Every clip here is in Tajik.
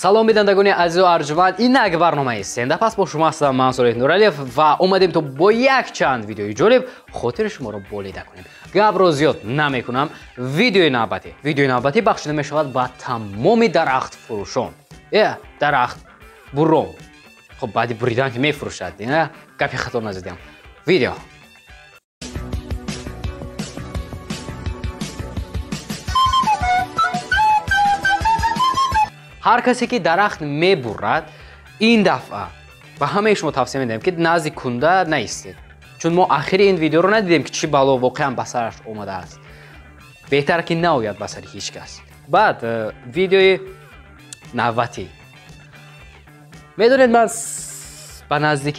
салом бидандагони азизу арҷуванд, ин як барномаи сендапас бо шумо ҳастам. ман Солиҳ Нуралиев ва омадем то бо як чанд видеои ҷолиб хотири шуморо болида кунем. гапро зиёд намекунам. видеои навбатӣ бахшида мешавад ба тамоми дарахтфурӯшон. дарахт бурон. хоб баъди буридан ки мефурӯшад, гапи хато назидам. видео ҳар касе ки дарахт мебурад, ин дафъа ба ҳамаи шумо тавсия медиҳем ки назди кунда наистед. чун мо ахири ин видеоро надидем ки чӣ бало воқеан ба сараш омадааст. беҳтар ки наояд ба сари ҳеҷ кас. баъд видеои навбатӣ. медонед ман ба назди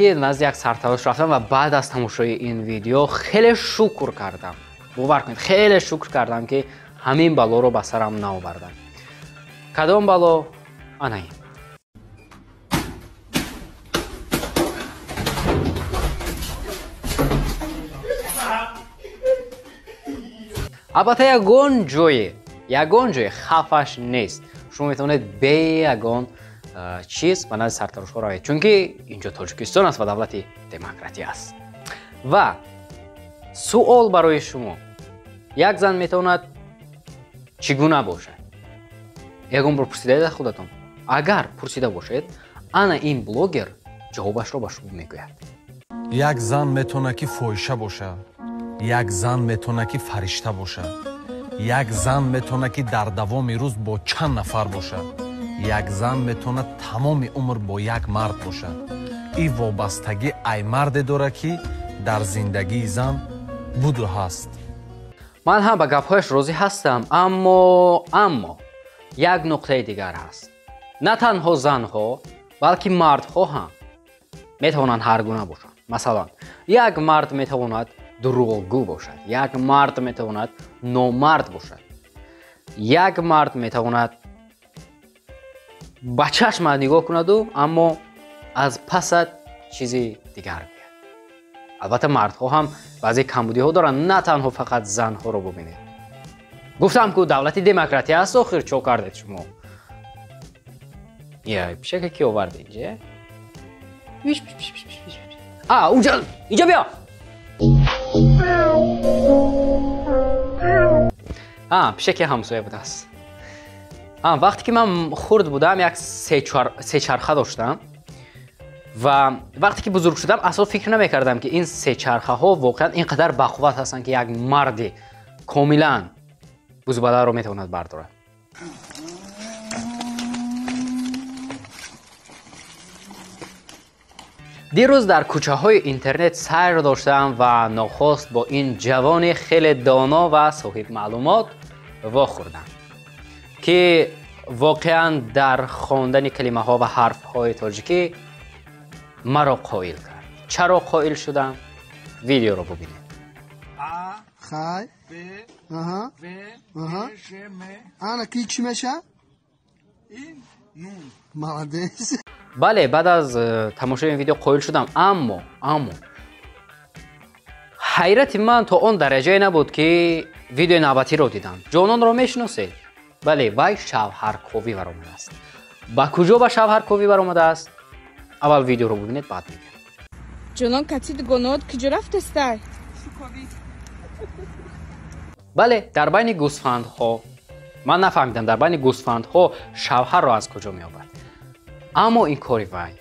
як сарталош рафтам ва баъд аз тамошои ин видео хеле шукр кардам. бовар кунед, хеле шукр кардам ки ҳамин балоро ба сарам наовардам. кадом бало? ана ин. албатта ягон ҷои хафаш нест. шумо метавонед бе ягон чиз ба назди сарталошҳо равед, чунки инҷо Тоҷикистон аст ва давлати демократия аст. ва суол барои шумо. як зан метавонад чӣ гуна бошад? ягон бор пурсидаед худатон? агар пурсида бошед, ана ин блогер ҷавобашро ба шумо мегӯяд. як зан метавонад ки фоҳиша бошад, як зан метавонад ки фаришта бошад, як зан метавонад ки дар давоми рӯз бо чанд нафар бошад, як зан метавонад тамоми умр бо як мард бошад. ин вобастагӣ ай марде дорад ки дар зиндагии зан буду ҳаст. ман ҳам ба гапҳояш розӣ ҳастам, аммо як нуқтаи дигар ҳаст. на танҳо занҳо, балки мардҳо ҳам метавонанд ҳар гуна бошанд. масалан, як мард метавонад дурӯғгӯ бошад, як мард метавонад номард бошад, як мард метавонад ба чашмат нигоҳ кунаду аммо аз пасат чизи дигар гӯяд. албатта мардҳо ҳам баъзе камбудиҳо доранд, на танҳо фақат занҳоро бубинед. гуфтам ку давлати демократия аст. охир чо кардед шумо? пишака ки оварда инҷа? инҷа биё. пишаки ҳамсоя будааст. вақте ки ман хурд будам, як сечарха доштам ва вақте ки бузург шудам асо фикр намекардам ки ин сечархаҳо воқеан инқадар бақувват ҳастанд ки як марди комилан бузбадаро метавонад бардорад. дирӯз дар кӯчаҳои интернет сайр доштам ва нохост бо ин ҷавони хеле доно ва соҳибмаълумот вохӯрдам ки воқеан дар хондани калимаҳо ва ҳарфҳои тоҷикӣ маро қоил кард. чаро қоил шудам? видеоро бубинед. خای ана ки чӣ меша? молодец. бале, баъд аз тамошои ин видео қоил шудам, аммо ҳайрати ман то он дараҷае набуд ки видеои навбатиро дидам. ҷононро мешиносед? бале, вай шавҳарковӣ баромадааст. ба куҷо ба шавҳарковӣ баромадааст? аввал видеоро бубинед, баъд мегӯям. ҷонон катид гонод киҷо рафтестай? бале, дар байни гӯсфандҳо, ман нафаҳмидам дар байни гӯсфандҳо шавҳарро аз куҷо меёбад. аммо ин кори вай,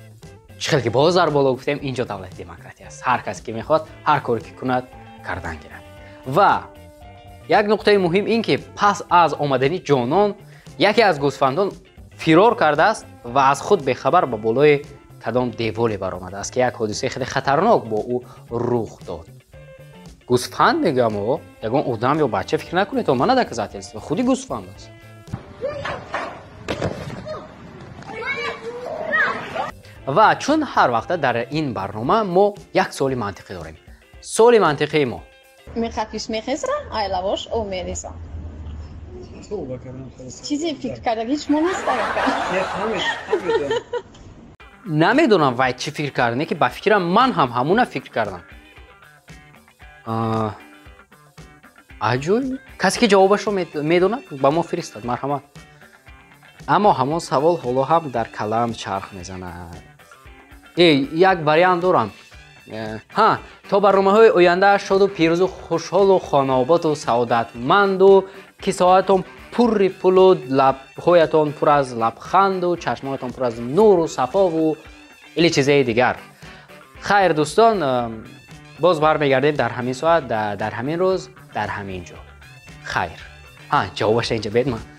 чӣ хеле ки бозар боло гуфтем, инҷо давлати демократия аст. ҳар касе ки мехоҳад ҳар коре ки кунад кардан гирад. ва як нуқтаи муҳим ин ки пас аз омадани ҷонон яке аз гӯсфандон фирор кардааст ва аз худ бехабар ба болои кадом деволе баромадааст ки як ҳодисаи хеле хатарнок бо ӯ рух дод. гӯсфанд мегӯям, ягон одам ё бача фикр накунед, ман на доказательство, худи гӯсфанд аст. ва чун ҳар вақта дар ин барнома мо як суоли мантиқӣ дорем. суоли мантиқии мо: мехафиш мехезра айлавош о мереза. чизе фикр кардаги шумо нест? намедонам вай чӣ фикр кард, не ки ба фикрам ман ҳам ҳамуна фикр кардам. аҷоиб. касе ки ҷавобашро медонад ба мо фиристад, марҳамат. аммо ҳамон савол ҳоло ҳам дар калам чарх мезанад. Як вариант дорам. ҳа, то барномаҳои оянда шоду пирӯзу хушҳолу хонаободу саодатманду кисоатон пурри пулу лабҳоятон пур аз лабханду чашмоятон пур аз нуру сафову или чизаи дигар. хайр дӯстон, боз бармегардем дар ҳамин соат, дар ҳамин рӯз, дар ҳамин ҷо. хайр. Ҷавобаш инҷа бед ман.